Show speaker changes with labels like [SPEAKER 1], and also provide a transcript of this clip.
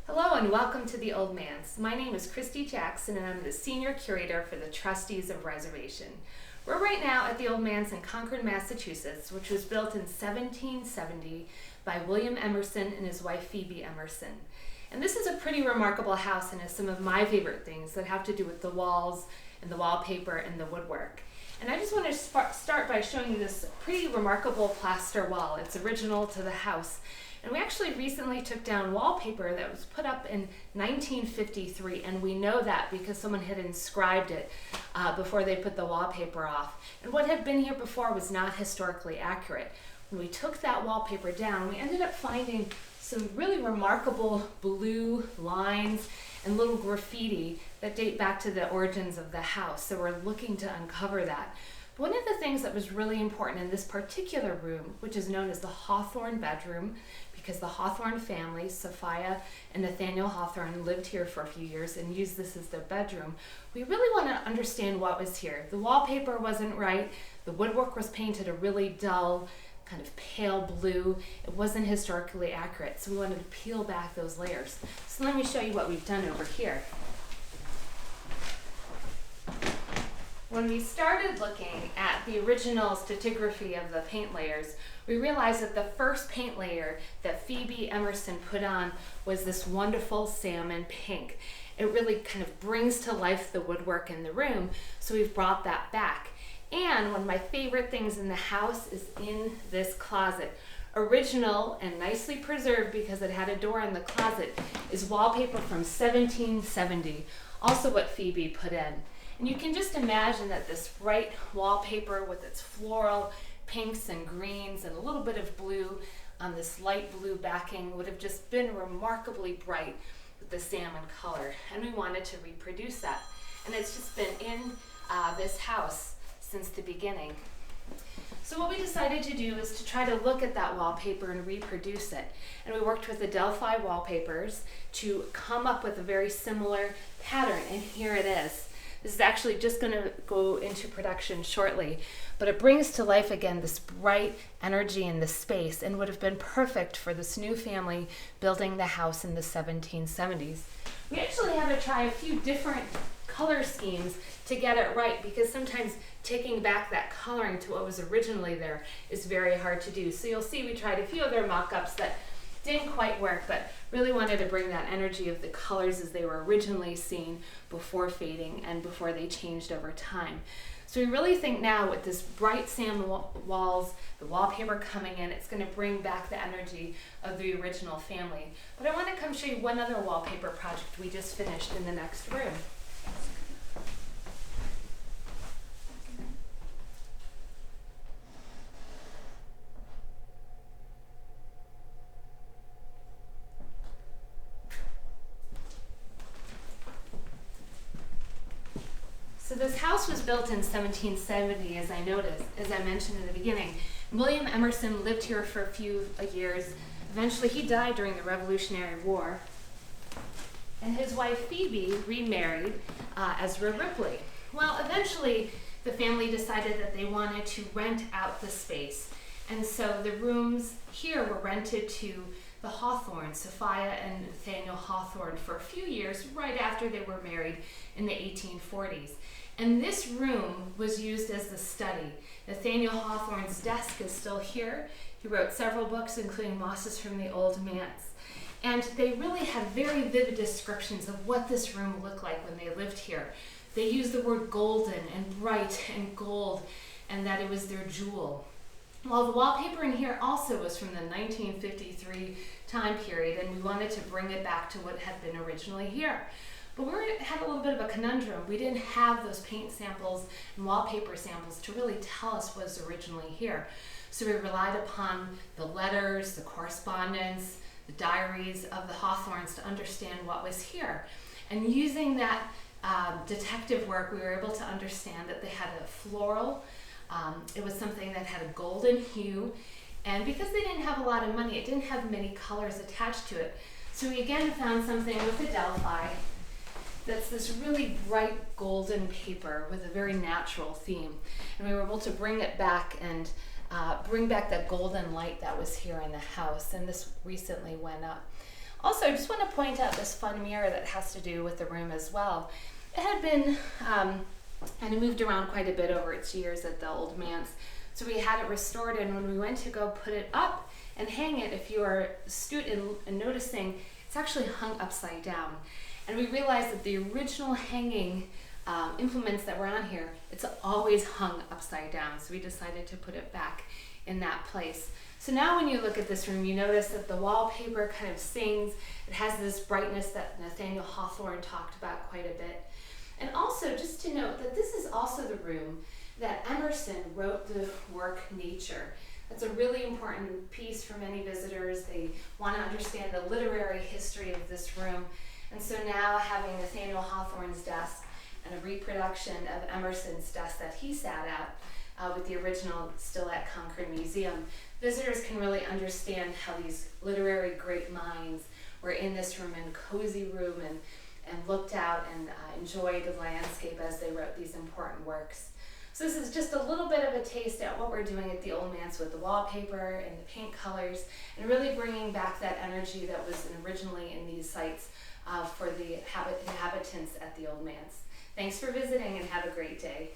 [SPEAKER 1] Hello and welcome to the Old Manse. My name is Christie Jackson and I'm the Senior Curator for the Trustees of Reservations. We're right now at the Old Manse in Concord, Massachusetts, which was built in 1770 by William Emerson and his wife Phoebe Emerson. And this is a pretty remarkable house and is some of my favorite things that have to do with the walls and the wallpaper and the woodwork. And I just want to start by showing you this pretty remarkable plaster wall. It's original to the house. And we actually recently took down wallpaper that was put up in 1953, and we know that because someone had inscribed it before they put the wallpaper off. And what had been here before was not historically accurate. When we took that wallpaper down, we ended up finding some really remarkable blue lines and little graffiti that date back to the origins of the house. So we're looking to uncover that. One of the things that was really important in this particular room, which is known as the Hawthorne bedroom, because the Hawthorne family, Sophia and Nathaniel Hawthorne, lived here for a few years and used this as their bedroom. We really want to understand what was here. The wallpaper wasn't right. The woodwork was painted a really dull, kind of pale blue. It wasn't historically accurate, so we wanted to peel back those layers. So let me show you what we've done over here. When we started looking at the original stratigraphy of the paint layers, we realized that the first paint layer that Phoebe Emerson put on was this wonderful salmon pink. It really kind of brings to life the woodwork in the room, so we've brought that back. And one of my favorite things in the house is in this closet. Original and nicely preserved because it had a door in the closet is wallpaper from 1770, also what Phoebe put in. And you can just imagine that this bright wallpaper with its floral pinks and greens and a little bit of blue on this light blue backing would have just been remarkably bright with the salmon color. And we wanted to reproduce that. And it's just been in this house since the beginning. So what we decided to do is to try to look at that wallpaper and reproduce it. And we worked with the Delphi wallpapers to come up with a very similar pattern, and here it is. This is actually just going to go into production shortly, but it brings to life again this bright energy in the space and would have been perfect for this new family building the house in the 1770s. We actually had to try a few different color schemes to get it right because sometimes taking back that coloring to what was originally there is very hard to do. So you'll see we tried a few other mock-ups that didn't quite work, but really wanted to bring that energy of the colors as they were originally seen before fading and before they changed over time. So we really think now with this bright salmon walls, the wallpaper coming in, it's going to bring back the energy of the original family. But I want to come show you one other wallpaper project we just finished in the next room. So this house was built in 1770, as I mentioned in the beginning. William Emerson lived here for a few years. Eventually he died during the Revolutionary War. And his wife Phoebe remarried Ezra Ripley. Well, eventually the family decided that they wanted to rent out the space. And so the rooms here were rented to the Hawthornes, Sophia and Nathaniel Hawthorne, for a few years right after they were married in the 1840s. And this room was used as the study. Nathaniel Hawthorne's desk is still here. He wrote several books, including Mosses from the Old Manse. And they really had very vivid descriptions of what this room looked like when they lived here. They used the word golden and bright and gold, and that it was their jewel. Well, the wallpaper in here also was from the 1953 time period, and we wanted to bring it back to what had been originally here. But we had a little bit of a conundrum. We didn't have those paint samples and wallpaper samples to really tell us what was originally here. So we relied upon the letters, the correspondence, the diaries of the Hawthornes to understand what was here. And using that detective work, we were able to understand that they had a floral. It was something that had a golden hue. And because they didn't have a lot of money, it didn't have many colors attached to it. So we again found something with the Delphi that's this really bright golden paper with a very natural theme. And we were able to bring it back and bring back that golden light that was here in the house. And this recently went up. Also, I just want to point out this fun mirror that has to do with the room as well. It had been kind of moved around quite a bit over its years at the old Manse, so we had it restored, and when we went to go put it up and hang it, if you are astute in noticing, it's actually hung upside down. And we realized that the original hanging implements that were on here, it's always hung upside down, so we decided to put it back in that place. So now when you look at this room, you notice that the wallpaper kind of sings. It has this brightness that Nathaniel Hawthorne talked about quite a bit. And also, just to note that this is also the room that Emerson wrote the work Nature. That's a really important piece for many visitors. They want to understand the literary history of this room. And so now having Nathaniel Hawthorne's desk and a reproduction of Emerson's desk that he sat at with the original still at Concord Museum, visitors can really understand how these literary great minds were in this room, and cozy room, and looked out and enjoyed the landscape as they wrote these important works. So this is just a little bit of a taste at what we're doing at the Old Manse with the wallpaper and the paint colors, and really bringing back that energy that was originally in these sites for the inhabitants at the Old Manse. Thanks for visiting, and have a great day.